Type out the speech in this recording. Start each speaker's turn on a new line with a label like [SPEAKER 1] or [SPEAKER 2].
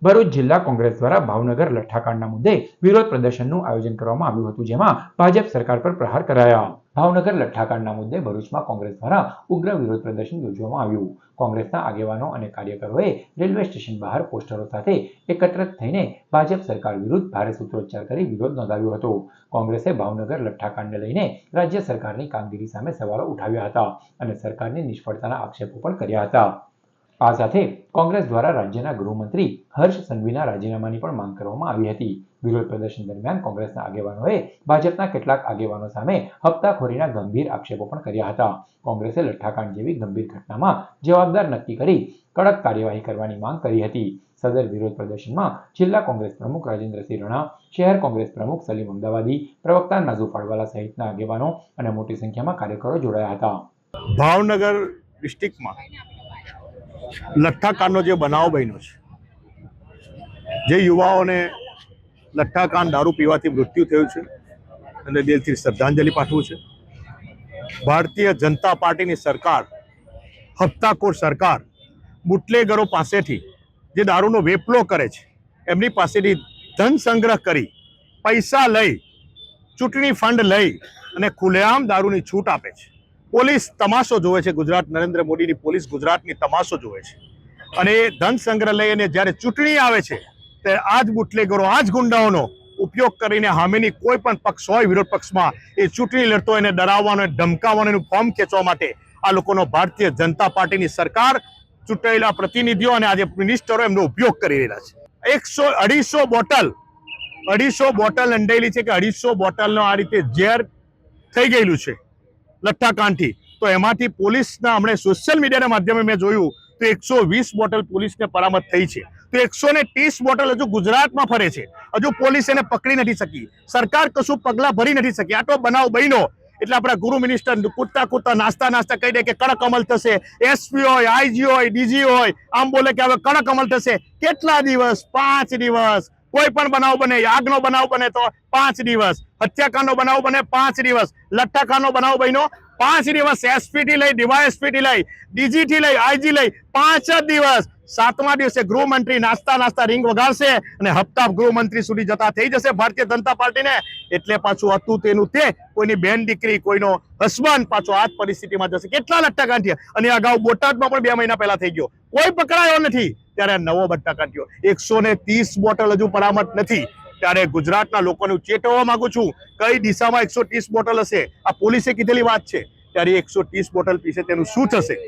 [SPEAKER 1] ભરૂચ જિલ્લા કોંગ્રેસ દ્વારા ભાવનગર લઠ્ઠાકાંડના મુદ્દે વિરોધ પ્રદર્શનનું આયોજન કરવામાં આવ્યું હતું, જેમાં ભાજપ સરકાર પર પ્રહાર કરાયા. ભાવનગર લઠ્ઠાકાંડના મુદ્દે ભરૂચમાં કોંગ્રેસ દ્વારા ઉગ્ર વિરોધ પ્રદર્શન યોજવામાં આવ્યું. કોંગ્રેસના આગેવાનો અને કાર્યકરોએ રેલવે સ્ટેશન બહાર પોસ્ટરો સાથે એકત્રિત થઈને ભાજપ સરકાર વિરુદ્ધ ભારે સૂત્રોચ્ચાર કરી વિરોધ નોંધાવ્યો હતો. કોંગ્રેસે ભાવનગર લઠ્ઠાકાંડને લઈને રાજ્ય સરકારની કામગીરી સામે સવાલો ઉઠાવ્યા હતા અને સરકારની નિષ્ફળતાના આક્ષેપો પણ કર્યા હતા. આ સાથે કોંગ્રેસ દ્વારા રાજ્યના ગૃહમંત્રી હર્ષ સંઘવીના રાજીનામાની પણ માંગ કરવામાં આવી હતી. વિરોધ પ્રદર્શન દરમિયાન કોંગ્રેસના આગેવાનોએ ભાજપના કેટલાક આગેવાનો સામે હપ્તાખોરીના ગંભીર આક્ષેપો પણ કર્યા હતા. કોંગ્રેસે લઠ્ઠાકાંડ જેવી ગંભીર ઘટનામાં જવાબદાર નક્કી કરી કડક કાર્યવાહી કરવાની માંગ કરી હતી. સદર વિરોધ પ્રદર્શનમાં જિલ્લા કોંગ્રેસ પ્રમુખ રાજેન્દ્રસિંહ રણા, શહેર કોંગ્રેસ પ્રમુખ સલીમ અમદાવાદી, પ્રવક્તા નાઝુ ફાળવાલા સહિતના આગેવાનો અને મોટી સંખ્યામાં કાર્યકરો જોડાયા હતા.
[SPEAKER 2] ભાવનગર ડિસ્ટ્રિક્ટમાં લઠ્ઠાકાંડનો જે બનાવ બન્યો છે, જે યુવાઓને લઠ્ઠાકાંડ દારૂ પીવાથી મૃત્યુ થયું છે અને દિલથી શ્રદ્ધાંજલિ પાઠવું છે. ભારતીય જનતા પાર્ટીની સરકાર, હપ્તાખોર સરકાર, બુટલેગરો પાસેથી જે દારૂનો વેપલો કરે છે, એમની પાસેથી ધન સંગ્રહ કરી, પૈસા લઈ, ચૂંટણી ફંડ લઈ અને ખુલ્લેઆમ દારૂની છૂટ આપે છે. પોલીસ તમાશો જોવે છે. ગુજરાત નરેન્દ્ર મોદીની પોલીસ ગુજરાતની તમાશો જોવે છે અને એ ધન સંગ્રહ લઈ અને જ્યારે ચૂંટણી આવે છે ત્યારે આ જ બુટલેગરો, આ જ ગુંડાઓનો ઉપયોગ કરીને સામેની કોઈ પણ પક્ષ હોય વિરોધ પક્ષમાં, એ ચૂંટણી લડતો એને ડરાવવાનો, ધમકાવવાનો, એનું ફોર્મ ખેંચવા માટે આ લોકોનો ભારતીય જનતા પાર્ટીની સરકાર, ચૂંટાયેલા પ્રતિનિધિઓ અને આજે મિનિસ્ટરો એમનો ઉપયોગ કરી રહ્યા છે. 250 બોટલ અંડાયેલી છે કે 250 બોટલનો આ રીતે ઝેર થઈ ગયેલું છે લઠ્ઠાકાંડથી. તો એમાંથી પોલીસના હમણાં સોશિયલ મીડિયાના માધ્યમે મેં જોયું તો 120 બોટલ પોલીસને પરામત થઈ છે. તો 130 બોટલ હજુ ગુજરાતમાં ફરે છે. હજુ પોલીસ એને પકડી નથી શકી, સરકાર કશું પગલાં ભરી નથી શકી. આટલો બનાવ બન્યો એટલે આપણા ગૃહ મિનિસ્ટર કૂદતા નાસ્તા કહી દે કે કડક અમલ થશે. એસપી હોય, આઈજી હોય, ડીજી હોય, આમ બોલે કે હવે કડક અમલ થશે. કેટલા દિવસ? 5 દિવસ. કોઈ પણ બનાવ બને, આગનો બનાવ બને તો 5 દિવસ, હત્યાકાંડનો બનાવ બને 5 દિવસ, લઠ્ઠાકાંડનો બનાવ બન્યો 5 દિવસ. એસપી થી લઈ, ડીવાયએસપી થી લઈ, ડીજી થી લઈ, આઈજી લઈ 5 જ દિવસ. 7મા દિવસે ગૃહમંત્રી નાસ્તા રિંગ વગાડશે અને હપ્તા ગૃહમંત્રી સુધી જતા થઈ જશે ભારતીય જનતા પાર્ટીને. એટલે પાછું હતું તેનું તે, કોઈની બેન દીકરી, કોઈનો હસબન્ડ પાછો આ જ પરિસ્થિતિમાં જશે. કેટલા લઠ્ઠાકાંડ થયા અને અગાઉ બોટાદમાં પણ 2 મહિના પહેલા થઈ ગયો, કોઈ પકડાયો નથી. ત્યારે નવો લઠ્ઠાકાંડ થયો. 130 બોટલ હજુ પરામત નથી. ત્યારે ગુજરાતના લોકોને ચેતવવા માંગુ છું, કઈ દિશામાં 130 બોટલ હશે? આ પોલીસે કીધેલી વાત છે. ત્યારે 130 બોટલ પીશે તેનું શું થશે?